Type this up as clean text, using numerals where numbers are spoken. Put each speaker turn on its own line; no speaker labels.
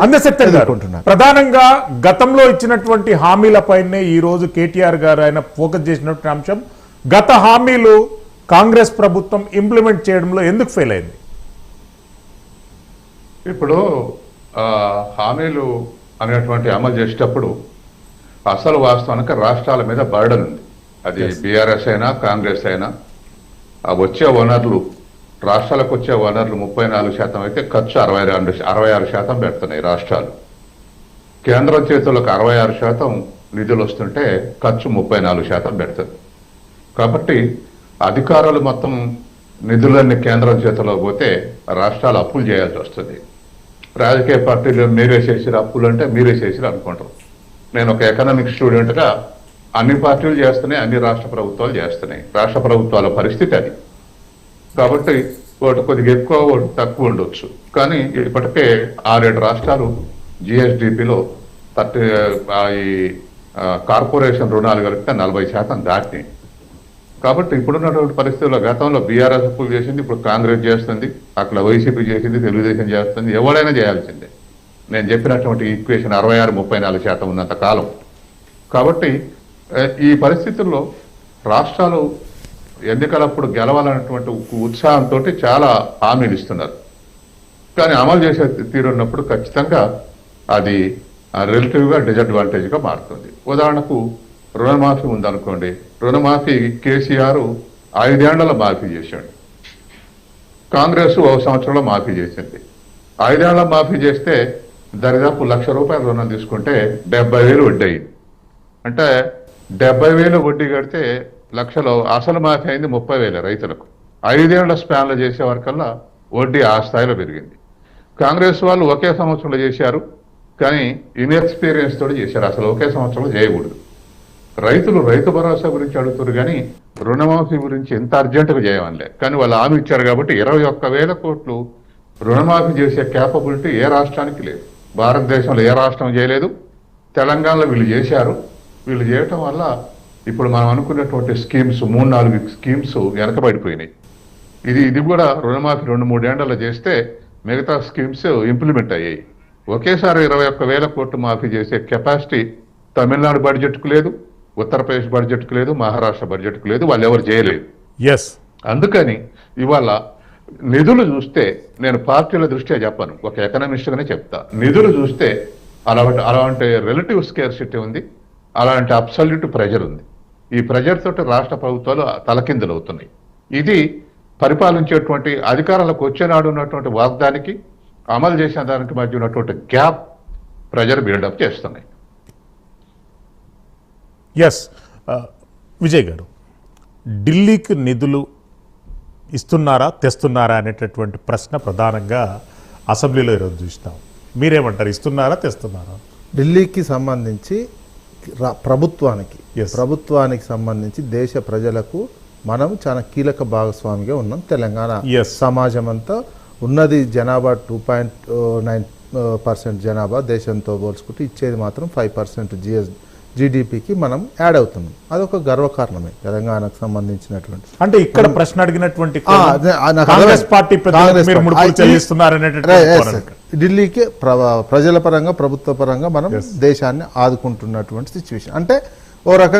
అందశక్తి గారు ప్రధానంగా గతంలో ఇచ్చినటువంటి హామీలపైనే ఈ రోజు కేటీఆర్ గారు ఆయన ఫోకస్ చేసినటువంటి అంశం గత హామీలు కాంగ్రెస్ ప్రభుత్వం ఇంప్లిమెంట్ చేయడంలో ఎందుకు ఫెయిల్ అయింది?
ఇప్పుడు హామీలు అనేటువంటి అమలు చేసేటప్పుడు అసలు వాస్తవానికి రాష్ట్రాల మీద బర్డన్ ఉంది. అది బీఆర్ఎస్ అయినా కాంగ్రెస్ అయినా వచ్చే వనరులు రాష్ట్రాలకు వచ్చే వనరులు 34% అయితే ఖర్చు 66% పెడుతున్నాయి రాష్ట్రాలు. కేంద్రం చేతులకు 66% నిధులు వస్తుంటే ఖర్చు 34% పెడుతుంది. కాబట్టి అధికారులు మొత్తం నిధులన్నీ కేంద్రం చేతిలో పోతే రాష్ట్రాలు అప్పులు చేయాల్సి వస్తుంది. రాజకీయ పార్టీలు మీరే చేసిన అప్పులు అంటే మీరే చేసిరు అనుకుంటారు. నేను ఒక ఎకనామిక్ స్టూడెంట్గా అన్ని పార్టీలు చేస్తున్నాయి, అన్ని రాష్ట్ర ప్రభుత్వాలు చేస్తున్నాయి. రాష్ట్ర ప్రభుత్వాల పరిస్థితి అది. కాబట్టి ఒకటి కొద్దిగా ఎక్కువ ఒకటి తక్కువ ఉండొచ్చు. కానీ ఇప్పటికే 6-7 రాష్ట్రాలు జిఎస్డిపిలో ఈ కార్పొరేషన్ రుణాలు కలిపితే 40% దాటినాయి. కాబట్టి ఇప్పుడున్నటువంటి పరిస్థితుల్లో గతంలో బీఆర్ఎస్ అప్పులు చేసింది, ఇప్పుడు కాంగ్రెస్ చేస్తుంది, అక్కడ వైసీపీ చేసింది, తెలుగుదేశం చేస్తుంది, ఎవడైనా చేయాల్సిందే. నేను చెప్పినటువంటి ఈక్వేషన్ 66-34% ఉన్నంత కాలం. కాబట్టి ఈ పరిస్థితుల్లో రాష్ట్రాలు ఎన్నికలప్పుడు గెలవాలన్నటువంటి ఉత్సాహంతో చాలా హామీలు ఇస్తున్నారు. కానీ అమలు చేసే తీరున్నప్పుడు ఖచ్చితంగా అది రిలేటివ్గా డిసడ్వాంటేజ్గా మారుతుంది. ఉదాహరణకు రుణమాఫీ ఉందనుకోండి. రుణమాఫీ కేసీఆర్ 5 ఏళ్లలో మాఫీ చేశాడు. కాంగ్రెస్ 1 సంవత్సరంలో మాఫీ చేసింది. 5 ఏళ్ల మాఫీ చేస్తే దరిదాపు ₹1,00,000 రుణం తీసుకుంటే 70,000 వడ్డీ అయింది. అంటే 70,000 వడ్డీ కడితే లక్షలో అసలు మాఫీ అయింది 30,000 రైతులకు. 5 ఏళ్ల స్పాన్లో చేసే వరకల్లా వడ్డీ ఆ స్థాయిలో పెరిగింది. కాంగ్రెస్ వాళ్ళు ఒకే సంవత్సరంలో చేశారు, కానీ ఇన్ఎక్స్పీరియన్స్ తోటి చేశారు. అసలు ఒకే సంవత్సరంలో చేయకూడదు. రైతులు రైతు భరోసా గురించి అడుగుతారు, కానీ రుణమాఫీ గురించి ఎంత అర్జెంటుగా చేయమనిలే. కానీ వాళ్ళు హామీ ఇచ్చారు కాబట్టి 21,000 కోట్లు రుణమాఫీ చేసే క్యాపబిలిటీ ఏ రాష్ట్రానికి లేదు. భారతదేశంలో ఏ రాష్ట్రం చేయలేదు. తెలంగాణలో వీళ్ళు చేశారు. వీళ్ళు చేయటం వల్ల ఇప్పుడు మనం అనుకున్నటువంటి స్కీమ్స్ 3-4 స్కీమ్స్ వెనకబడిపోయినాయి. ఇది కూడా రుణమాఫీ 2-3 ఏళ్లలో చేస్తే మిగతా స్కీమ్స్ ఇంప్లిమెంట్ అయ్యాయి. ఒకేసారి 21,000 కోట్లు మాఫీ చేసే కెపాసిటీ తమిళనాడు బడ్జెట్కు లేదు, ఉత్తరప్రదేశ్ బడ్జెట్కు లేదు, మహారాష్ట్ర బడ్జెట్కు లేదు. వాళ్ళు ఎవరు చేయలేదు. అందుకని ఇవాళ నిధులు చూస్తే, నేను పార్టీల దృష్ట్యా చెప్పను, ఒక ఎకనామిస్ట్గానే చెప్తా. నిధులు చూస్తే అలాంటి రిలేటివ్ స్కేర్సిటీ ఉంది, అలాంటి అబ్సల్యూట్ ప్రెజర్ ఉంది. ఈ ప్రెజర్ తోటి రాష్ట్ర ప్రభుత్వాలు తలకిందులు అవుతున్నాయి. ఇది పరిపాలించేటువంటి అధికారులకు వచ్చేనాడు ఉన్నటువంటి వాగ్దానికి అమలు చేసిన దానికి మధ్య ఉన్నటువంటి గ్యాప్ ప్రెజర్ బిల్డప్ చేస్తున్నాయి.
విజయ్ గారు, ఢిల్లీకి నిధులు ఇస్తున్నారా తెస్తున్నారా అనేటటువంటి ప్రశ్న ప్రధానంగా అసెంబ్లీలో ఈరోజు చూసినాం. మీరేమంటారు? ఇస్తున్నారా తెస్తున్నారా?
ఢిల్లీకి సంబంధించి ప్రభుత్వానికి సంబంధించి దేశ ప్రజలకు మనం చాలా కీలక భాగస్వామిగా ఉన్నాం. తెలంగాణ సమాజం అంతా ఉన్నది జనాభా 2.9% జనాభా దేశంతో పోల్చుకుంటే ఇచ్చేది మాత్రం 5% జీడిపికి మనం యాడ్ అవుతున్నాం. అదొక గర్వకారణమే తెలంగాణకు సంబంధించినటువంటి.
అంటే ఇక్కడ ప్రశ్న అడిగినటువంటి
ఢిల్లీకి ప్రజల పరంగా ప్రభుత్వ పరంగా మనం దేశాన్ని ఆదుకుంటున్నటువంటి సిచ్యువేషన్. అంటే ఓ రకంగా